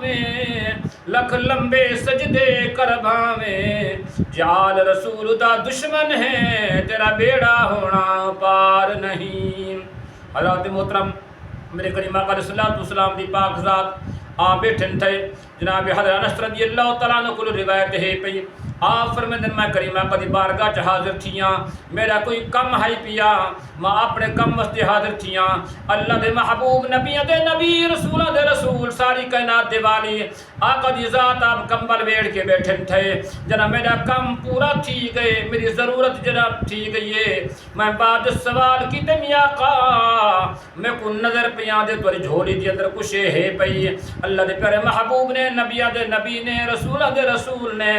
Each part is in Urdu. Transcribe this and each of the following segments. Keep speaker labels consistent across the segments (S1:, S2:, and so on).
S1: میں لکھ لمبے سجدے کر بھاویں جال رسول دا دشمن ہے تیرا بیڑا ہونا پار نہیں۔ حضرت محترم میرے کریم آقا علیہ السلام دی پاک ذات آپ بیٹھن تھے جناب حضرت انس رضی اللہ تعالیٰ عنہ کو روایت ہے پئی آپ فرمیندن میں کریم آقا دی بارگاہ چ حاضر تھیاں میرا کوئی کم ہے پیا میں اپنے کم واسطے حاضر تھیاں اللہ دے محبوب نبی دے نبی رسول دے رسول ساری کائنات دے والی آقا دی ذات آپ کمبل ویڑ کے بیٹھن تھے جناب میرا کم پورا تھی گئے میری ضرورت جناب تھی گئی ہے میں بعد سوال کی تے میاں آقا میں کو نظر پیاں دے توری جھولی دی اندر کچھ ہے پئی اللہ دے پیارے محبوب نے نبی نے رسول نے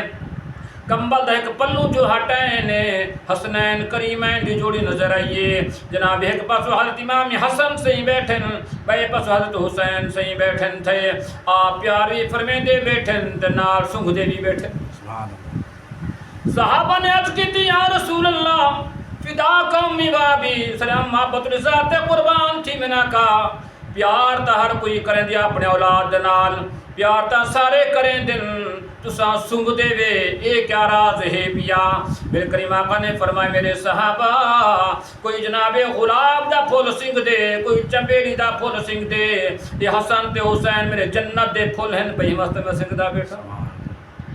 S1: کمبل دا ایک پلو جو ہٹائے نے حسنین کریمین دی جوڑی نظر آئیے جناب ایک پاسو حضرت امام حسن سے ہی بیٹھن بے پاسو حضرت حسین سے ہی بیٹھن تھے آپ پیاری فرمین دے بیٹھن تے نال سنگ دے بھی بیٹھن صحابہ نے عرض کی تھی یا رسول اللہ فدا قومی بابی سلام محبت رضات قربان تھی منا کا پیار تا ہر کوئی کریں دیا اپنے اولاد نال پیار تا سارے کریں دن تساں سنگ دے وے اے کیا راز ہے پیا میرے کریم آقا نے فرمائے میرے صحابہ کوئی جناب غلاب دا پھول سنگ دے کوئی چمبیڑی دا پھول سنگ دے یہ حسن تے حسین میرے جنت دے پھول ہیں پہی واسطے میں سنگ دا بیٹھا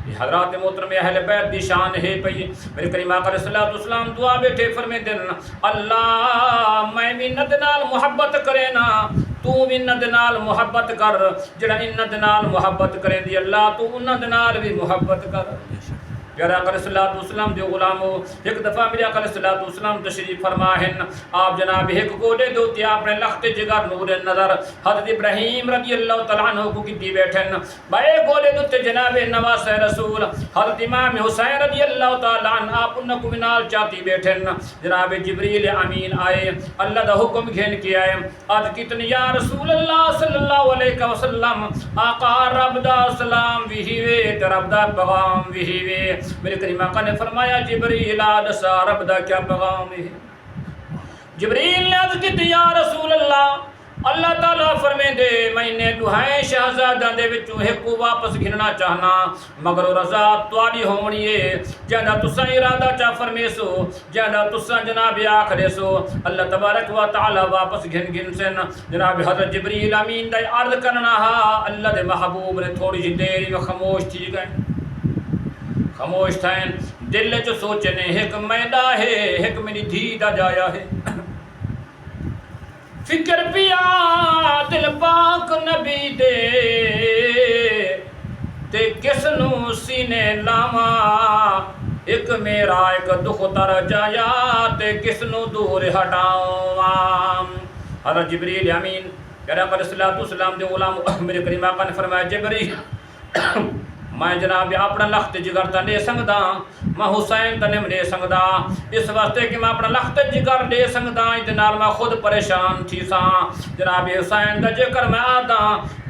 S1: یہ حضرات محترم اہل بیت دی شان ہے پئی میرے کریم آقا علیہ السلام دعا بیٹھے فرمے دن اللہ میں منت نال محبت کرے نا تو منت نال محبت کر جڑا انت نال محبت کرے دی اللہ تو انت نال بھی محبت کر پیارا آقا علیہ السلام دے غلامو ایک دفعہ میرے آقا علیہ السلام تشریف فرماہن آپ جناب ایک گولے دوتی اپنے لخت جگر نور نظر حضرت ابراہیم رضی اللہ تعالیٰ عنہ کو کتی بیٹھن بھائی گولے دوتے جناب نواس رسول حضرت امام حسین رضی اللہ تعالیٰ عنہ آپ انہ کو منال چاہتی بیٹھن جناب جبریل امین آئے اللہ دا حکم گھن کے آئے آج کتنی یا رسول اللہ صلی اللہ علیہ وسلم آقا رب دا سلام بھی وے رب دا پیغام بھی وے میرے کریم آقا نے فرمایا جبریل آدسا رب دا کیا پیغام ہے جبریل نے عرض کی یا رسول اللہ تعالیٰ فرمے دے میں نے دہائیں شہزادہ دے وچوں ایک کو واپس گھننا چاہنا مگر رضا تواری ہونی ہے جہاں تسا ارادہ چاہ فرمے سو جہاں تسا جناب آخرے سو اللہ تبارک و تعالیٰ واپس گھن سن جناب حضرت جبریل امین دا عرض کرنا ہا اللہ دے محبوب نے تھوڑی جی دیر میں خاموش تھی گئے خاموش تھائیں دل جو سوچنے ایک میدہ ہے ایک میری دھی دا جایا ہے فکر پیا دل پاک نبی دے تے کس نو سینے لاما ایک میرا ایک دکھ تر جایا تے کس نو دور ہٹاؤں حضرت جبریل امین پیارا آقا علیہ السلام دے غلام میرے کریم آقا نے فرمایا جبریل میں جناب اپنا لخت جگر تا دے سنگدا میں حسین تنے دے سنگدا اس واسطے کہ میں اپنا لخت جگر دے سنگدا تے نال میں خود پریشان تھی سا جناب حسین دا ذکر میں آدا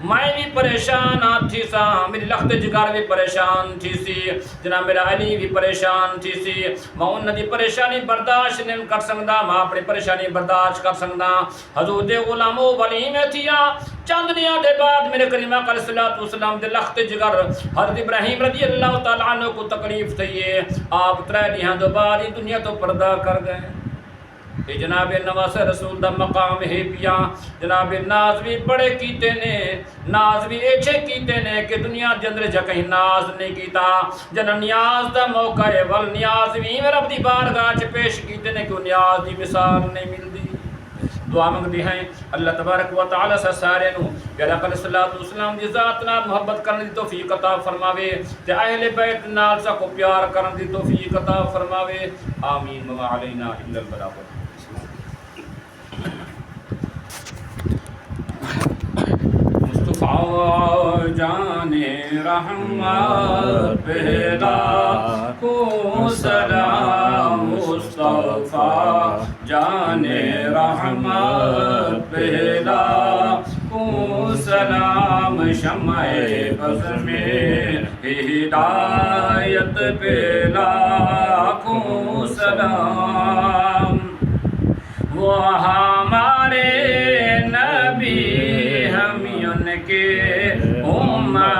S1: میں بھی پریشان تھی سا میری لخت جگر بھی پریشان تھی سی جناب میرا علی بھی پریشان تھی سی میں ان دی پریشانی برداشت نہیں کر سکدا میں اپنی پریشانی برداشت کر سکدا حضور دے غلامو ولی میں تھیا چند دنیا دے بعد میرے کریم آقا علیہ السلام دے لخت جگر حضرت ابراہیم رضی اللہ تعالیٰ عنہ کو تکلیف تھی ہے آپ ترے دیہاں دو بعد دنیا تو پردہ کر گئے کہ جناب نواس رسول دا مقام ہے پیا جناب ناز بھی بڑے کیتے نے ناز بھی ایچھے کیتے نے کہ دنیا جندر جا کہیں ناز نہیں کیتا جنہ نیاز دا موقع ہے ول نیاز بھی میرا اپنی بارگاہ چ پیش کیتے نے کہ نیاز دی مثال نہیں ملدی دعا منگتی ہیں اللہ تبارک و تعالی سے سارے نو پیارا آقا علیہ السلام دی ذات نال محبت کرنے دی توفیق عطا فرماوے تے اہل بیت نال سا کو پیار کرنے دی توفیق عطا فرماوے آمین وما علینا الا البلاغ مصطفیٰ جان رحمت پہلا کو سلام مصطفیٰ جان رحمت پہلا کو سلام شمع بز میں ہدایت پہلا کو سلام وہ ہمارے نبی ہم ان کے امت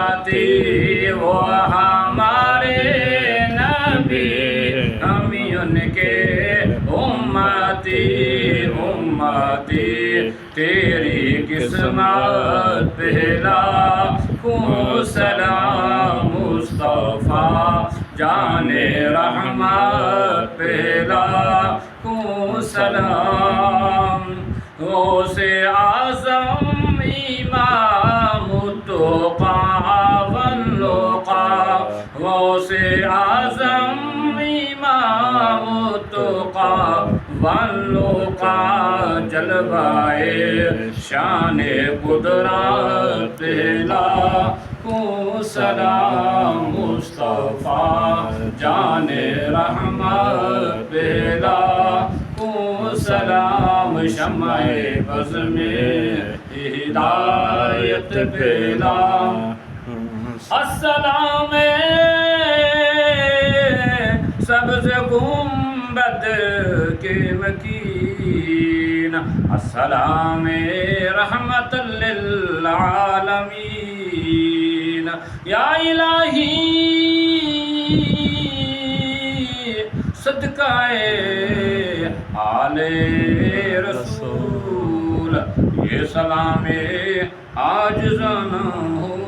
S1: بن کے امتی امتی تیری قسمت پہ لاکھوں سلام مصطفیٰ جان رحمت پہ لاکھوں سلام غوث اعظم امام التقیٰ واللقاء غوث اعظم امام التقیٰ واللقاء جلوائے شان قدرت پہ لاکھوں سلام مصطفیٰ جان رحمت پہ لاکھوں سلام شمع بز میں ہدایت پہ السلام سبز گنبد کے مکین السلام رحمت للعالمین یا الہی صدقہ آل رسول یہ سلام عاجزاں